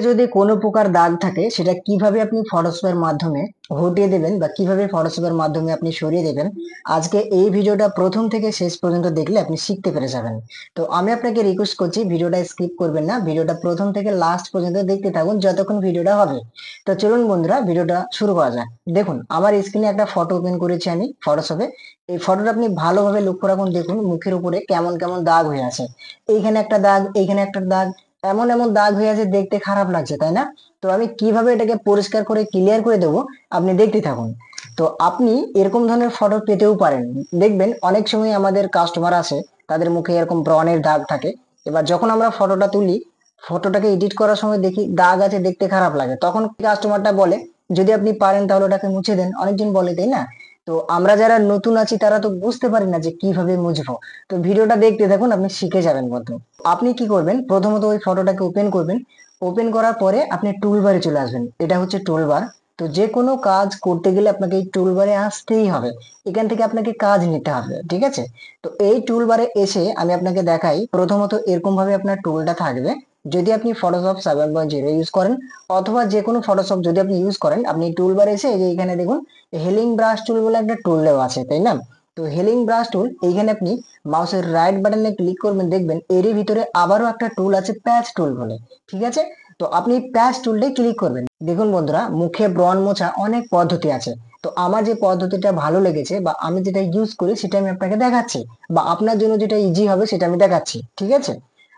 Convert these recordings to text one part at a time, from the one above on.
যদি কোনো প্রকার দাগ থাকে সেটা কিভাবে আপনি ফটোশপের মাধ্যমে হটিয়ে দেবেন বা কিভাবে ফটোশপের মাধ্যমে আপনি সরিয়ে দেবেন, আজকে এই ভিডিওটা প্রথম থেকে শেষ পর্যন্ত দেখলে আপনি শিখতে পেরে যাবেন। তো আমি আপনাকে রিকোয়েস্ট করছি, ভিডিওটা স্কিপ করবেন না, ভিডিওটা প্রথম থেকে লাস্ট পর্যন্ত দেখতে থাকুন যতক্ষণ ভিডিওটা হবে। তো চলুন বন্ধুরা, ভিডিওটা শুরু করা যাক। দেখুন, আমার স্ক্রিনে একটা ফটো ওপেন করেছি আমি ফটোশপে। এই ফটোটা আপনি ভালোভাবে লক্ষ্য রাখুন, দেখুন মুখের উপরে কেমন কেমন দাগ হয়ে আছে। এইখানে একটা দাগ, এইখানে একটা দাগ, এমন এমন দাগ হয়ে আছে, দেখতে খারাপ লাগছে তাই না? তো আমি কিভাবে এটাকে পরিষ্কার করে ক্লিয়ার করে দেবো, আপনি দেখতে থাকুন। তো আপনি এরকম ধরনের ফটো পেতেও পারেন। দেখবেন অনেক সময় আমাদের কাস্টমার আসে, তাদের মুখে এরকম ব্রণের দাগ থাকে। এবার যখন আমরা ফটোটা তুলি, ফটোটাকে এডিট করার সময় দেখি দাগ আছে, দেখতে খারাপ লাগে, তখন কাস্টমারটা বলে যদি আপনি পারেন তাহলে ওটাকে মুছে দেন, অনেকজন বলে তাই না? তো আমরা যারা নতুন আছি তারা তো বুঝতে পারি না যে কিভাবে মুছবো। তো ভিডিওটা দেখতে থাকুন, আপনি শিখে যাবেন বন্ধু। আপনি কি করবেন, প্রথমত ওই ফটোটাকে ওপেন করবেন। ওপেন করার পরে আপনি টুলবারে চলে আসবেন, এটা হচ্ছে টুলবার। তো যে কোনো কাজ করতে গেলে আপনাকে এই টুলবারে আসতেই হবে, এখান থেকে আপনাকে কাজ নিতে হবে, ঠিক আছে? তো এই টুলবারে এসে আমি আপনাকে দেখাই। প্রথমত এরকম ভাবে আপনার টুলটা থাকবে। যদি আপনি ফটোশপ 7.0 ইউজ করেন অথবা যে কোনো ফটোশপ যদি আপনি ইউজ করেন, আপনি টুলবারে এসে এই যে এখানে দেখুন হেলিং ব্রাশ টুল বলে একটা টুল দেওয়া আছে তাই না? তো হেলিং ব্রাশ টুল, এইখানে আপনি মাউসের রাইট বাটনে ক্লিক করবেন, দেখবেন এরই ভিতরে আবারও একটা টুল আছে প্যাচ টুল বলে, ঠিক আছে? তো আপনি প্যাচ টুলটাই ক্লিক করবেন। দেখুন বন্ধুরা, মুখে ব্রণ মোছা অনেক পদ্ধতি আছে। তো আমার যে পদ্ধতিটা ভালো লেগেছে বা আমি যেটা ইউজ করি সেটা আমি আপনাকে দেখাচ্ছি, বা আপনার জন্য যেটা ইজি হবে সেটা আমি দেখাচ্ছি, ঠিক আছে?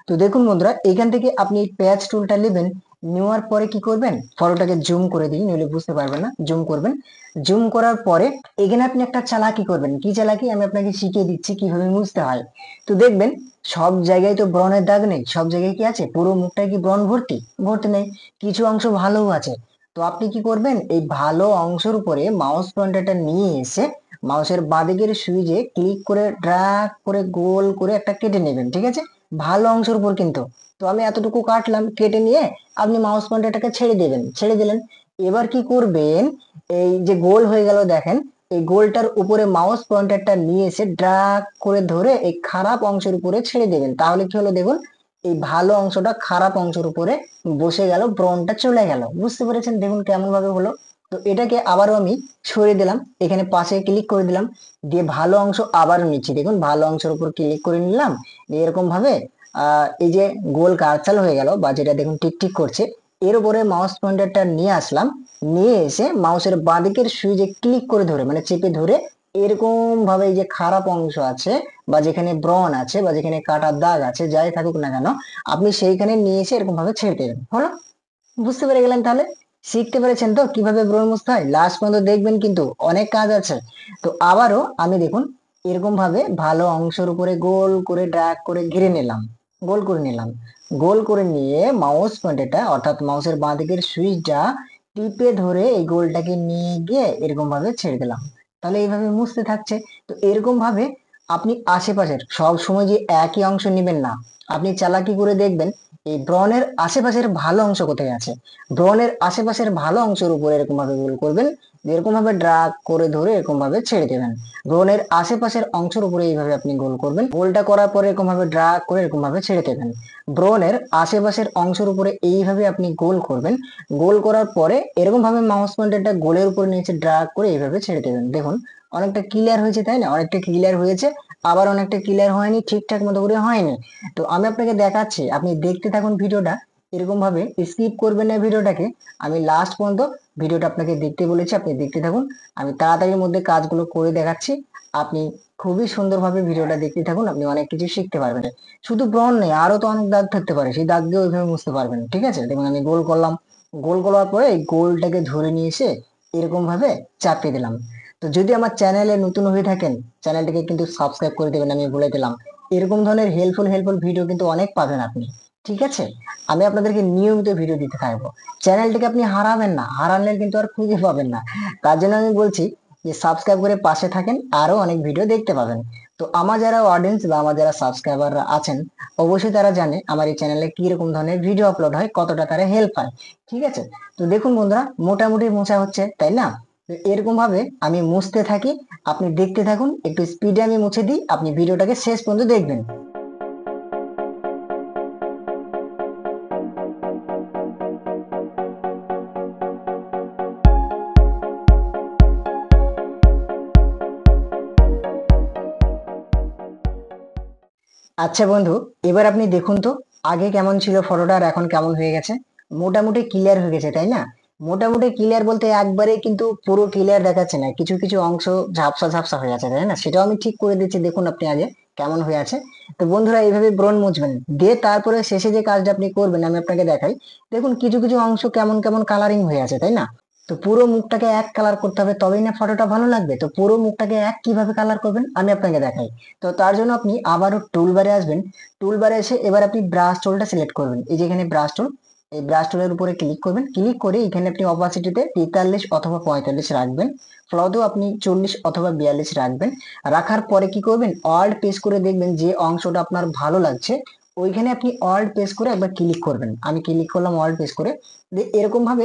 তো দেখুন বন্ধুরা, এখান থেকে আপনি এই প্যাচ টুলটা নেবেন। নেওয়ার পরে কি করবেন, ফটোটাকে জুম করে দিই, নইলে বুঝতে পারবেন না, জুম করবেন। জুম করার পরে এখানে আপনি একটা চালাকি করবেন। কি চালাকি, আমি আপনাকে শিখিয়ে দিচ্ছি কিভাবে মুছতে হয়। তো দেখবেন সব জায়গায় তো ব্রণের দাগ নেই, সব জায়গায় কি আছে, পুরো মুখটায় কি ব্রণ ভর্তি? ভর্তি নেই, কিছু অংশ ভালোও আছে। তো আপনি কি করবেন, এই ভালো অংশের উপরে মাউস পয়েন্টারটা নিয়ে এসে মাউসের বাঁদিকের সুইচে ক্লিক করে ড্র্যাগ করে গোল করে একটা কেটে নেবেন, ঠিক আছে? ভালো অংশের উপর কিন্তু। তো আমি এতটুকু কাটলাম, কেটে নিয়ে আপনি মাউস পয়েন্টারটাকে ছেড়ে দেবেন, ছেড়ে দিলেন। এবার কি করবেন, এই যে গোল হয়ে গেল দেখেন, এই গোলটার উপরে মাউস পয়েন্টারটা নিয়ে এসে ড্র্যাগ করে ধরে এই খারাপ অংশের উপরে ছেড়ে দেবেন। তাহলে কি হলো দেখুন, এই ভালো অংশটা খারাপ অংশের উপরে বসে গেল, ব্রণটা চলে গেল। বুঝতে পেরেছেন দেখুন কেমন ভাবে হলো? তো এটাকে আবারও আমি সরিয়ে দিলাম, এখানে পাশে ক্লিক করে দিলাম, দিয়ে ভালো অংশ আবারও নিচ্ছি। দেখুন ভালো অংশের উপর ক্লিক করে নিলাম, দিয়ে এরকম ভাবে এই যে গোল কার্সাল হয়ে গেল বা যেটা দেখুন টিক টিক করছে, এর উপরে মাউস পয়েন্টারটা নিয়ে আসলাম। নিয়ে এসে মাউসের বাঁদিকের সুইচে ক্লিক করে ধরে মানে চেপে ধরে এরকম ভাবে এই যে খারাপ অংশ আছে বা যেখানে ব্রণ আছে বা যেখানে কাটার দাগ আছে, যাই থাকুক না কেন, আপনি সেইখানে নিয়ে এসে এরকম ভাবে ছেড়ে দেবেন। হলো? বুঝতে পেরে গেলেন তাহলে? শিখতে পেরেছেন তো কিভাবে ব্রণ মুছতে হয়? লাস্ট পর্যন্ত দেখবেন, কিন্তু অনেক কাজ আছে। তো আবারও আমি দেখুন এরকম ভাবে ভালো অংশের উপরে গোল করে ড্র্যাগ করে ঘিরে নিলাম, গোল করে নিলাম। গোল করে নিয়ে মাউস পয়েন্টারটা অর্থাৎ মাউসের বাঁ দিকের সুইচটা টিপে ধরে এই গোলটাকে নিয়ে গিয়ে এরকম ভাবে ছেড়ে দিলাম। তাহলে এইভাবে মুছতে থাকছে। তো এরকম ভাবে আপনি আশেপাশের সব সময় যে একই অংশ নেবেন না, আপনি চালাকি করে দেখবেন এই ব্রণের আশেপাশের ভালো অংশ কোথায় আছে। ব্রণের আশেপাশের ভালো অংশের উপরে এরকম ভাবে গোল করবেন, এরকম ভাবে ড্রাগ করে ধরে এরকম ভাবে ছেড়ে দেবেন। ব্রণের আশেপাশের অংশের উপরে এইভাবে আপনি গোল করবেন, গোলটা করার পরে এরকম ভাবে ড্রাগ করে এরকম ভাবে ছেড়ে দেবেন। ব্রণের আশেপাশের অংশের উপরে এইভাবে আপনি গোল করবেন। গোল করার পরে এরকম ভাবে মাউস পয়েন্টারটা গোলের উপরে নিচে ড্রাগ করে এইভাবে ছেড়ে দেবেন। দেখুন অনেকটা ক্লিয়ার হয়েছে তাই না? অনেকটা ক্লিয়ার হয়েছে, আবার অনেকটা ক্লিয়ার হয়নি, ঠিকঠাক মতো করে হয়নি। তো আমি আপনাকে দেখাচ্ছি, আপনি দেখতে থাকুন ভিডিওটা, এরকম ভাবে স্কিপ করবেন না ভিডিওটাকে। আমি লাস্ট পর্যন্ত ভিডিওটা আপনাকে দেখতে বলেছি, আপনি দেখতে থাকুন। আমি তাড়াতাড়ির মধ্যে কাজগুলো করে দেখাচ্ছি, আপনি খুবই সুন্দরভাবে ভিডিওটা দেখতে থাকুন, আপনি অনেক কিছু শিখতে পারবেন। শুধু ব্রণ নেই, আরো তো অনেক দাগ থাকতে পারে, সেই দাগ দিয়ে ওইভাবে বুঝতে পারবেন, ঠিক আছে? দেখুন আমি গোল করলাম, গোল করার পরে এই গোলটাকে ধরে নিয়ে এসে এরকম ভাবে চাপিয়ে দিলাম। তো যদি আমার চ্যানেলে নতুন হয়ে থাকেন, চ্যানেলটিকে কিন্তু সাবস্ক্রাইব করে দেবেন, আমি বলে দিলাম। এরকম ধরনের হেল্পফুল হেল্পফুল ভিডিও কিন্তু অনেক পাবেন আপনি, ঠিক আছে? আমি আপনাদেরকে নিয়মিত ভিডিও দিতে থাকবো। চ্যানেলটিকে আপনি হারাবেন না, হারালে কিন্তু আর খুঁজে পাবেন না। তার জন্য আমি বলছি যে সাবস্ক্রাইব করে পাশে থাকেন, আরো অনেক ভিডিও দেখতে পাবেন। তো আমার যারা অডিয়েন্স বা আমার যারা সাবস্ক্রাইবার আছেন, অবশ্যই তারা জানে আমার এই চ্যানেলে কি রকম ধরনের ভিডিও আপলোড হয়, কতটা তারা হেল্প হয়, ঠিক আছে? তো দেখুন বন্ধুরা, মোটামুটি মোছা হচ্ছে তাই না? তো এরকম ভাবে আমি মুছতে থাকি, আপনি দেখতে থাকুন। একটু স্পিডে আমি মুছে দিই, আপনি ভিডিওটাকে শেষ পর্যন্ত দেখবেন। আচ্ছা বন্ধু, এবার আপনি দেখুন তো আগে কেমন ছিল ফটোটা আর এখন কেমন হয়ে গেছে। মোটামুটি ক্লিয়ার হয়ে গেছে তাই না? মোটামুটি ক্লিয়ার বলতে একবারে কিন্তু পুরো ক্লিয়ার দেখাচ্ছে না, কিছু কিছু অংশ ঝাপসা ঝাপসা হয়ে আছে তাই না? সেটাও আমি ঠিক করে দিচ্ছি, দেখুন আপনি আগে কেমন হয়ে আছে। তো বন্ধুরা এইভাবে ব্রণ মুছবেন, দিয়ে তারপরে শেষে যে কাজটা আপনি করবেন আমি আপনাকে দেখাই। দেখুন কিছু কিছু অংশ কেমন কেমন কালারিং হয়ে আছে তাই না? তো পুরো মুখটাকে এক কালার করতে হবে, তবেই না ফটোটা ভালো লাগবে। তো পুরো মুখটাকে এক কিভাবে কালার করবেন আমি আপনাকে দেখাই। তো তার জন্য আপনি আবারও টুল বারে আসবেন। টুল বারে এসে এবার আপনি ব্রাশ টুলটা সিলেক্ট করবেন, এই যে এখানে ব্রাশ টুল, এই ব্রাশ টুলের উপরে ক্লিক করবেন। ক্লিক করে এখানে আপনি অপাসিটিতে 43 অথবা 45 রাখবেন। ফ্লদেও আপনি 40 অথবা 42 রাখবেন। রাখার পরে কি করবেন, অল্ট প্রেস করে দেখবেন যে অংশটা আপনার ভালো লাগছে ওইখানে আপনি অল্ট প্রেস করে একবার ক্লিক করবেন। আমি ক্লিক করলাম অল্ট প্রেস করে। এরকম ভাবে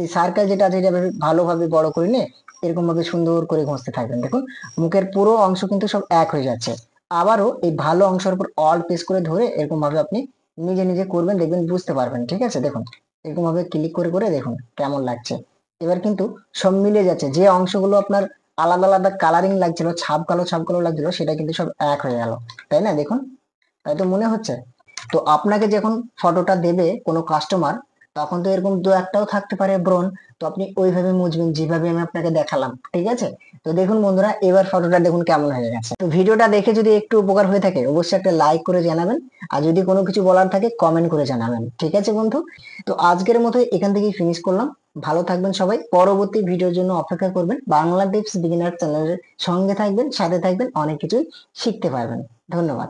এই সার্কেল যেটা আছে এটা ভালোভাবে বড় করে নিয়ে এরকম ভাবে সুন্দর করে ঘষতে থাকবেন। দেখুন মুখের পুরো অংশ কিন্তু সব এক হয়ে যাচ্ছে। আবারও এই ভালো অংশের উপর অল প্রেস করে ধরে এরকম ভাবে আপনি নিজে নিজে করবেন, দেখবেন বুঝতে পারবেন। ঠিক আছে, দেখুন এরকম ভাবে ক্লিক করে করে দেখুন কেমন লাগছে। এবার কিন্তু সব মিলে যাচ্ছে, যে অংশগুলো আপনার আলাদা আলাদা কালারিং লাগছিল, ছাপ কালো লাগছিল, সেটা কিন্তু সব এক হয়ে গেল তাই না? দেখুন, তাই তো মনে হচ্ছে। তো আপনাকে যখন ফটোটা দেবে কোনো কাস্টমার, তখন তো এরকম দু একটাও থাকতে পারে ব্রণ। তো আপনি ওইভাবে মুছবেন যেভাবে আমি আপনাকে দেখালাম, ঠিক আছে? তো দেখুন বন্ধুরা, এবার ফটোটা দেখুন কেমন হয়ে গেছে। তো ভিডিওটা দেখে যদি একটু উপকার হয়ে থাকে অবশ্যই একটা লাইক করে জানাবেন। আর যদি কোনো কিছু বলার থাকে কমেন্ট করে জানাবেন, ঠিক আছে বন্ধু? তো আজকের মতো এখান থেকেই ফিনিশ করলাম। ভালো থাকবেন সবাই, পরবর্তী ভিডিওর জন্য অপেক্ষা করবেন। বাংলা টিপস বিগিনার চ্যানেলের সঙ্গে থাকবেন, সাথে থাকবেন, অনেক কিছুই শিখতে পারবেন। ধন্যবাদ।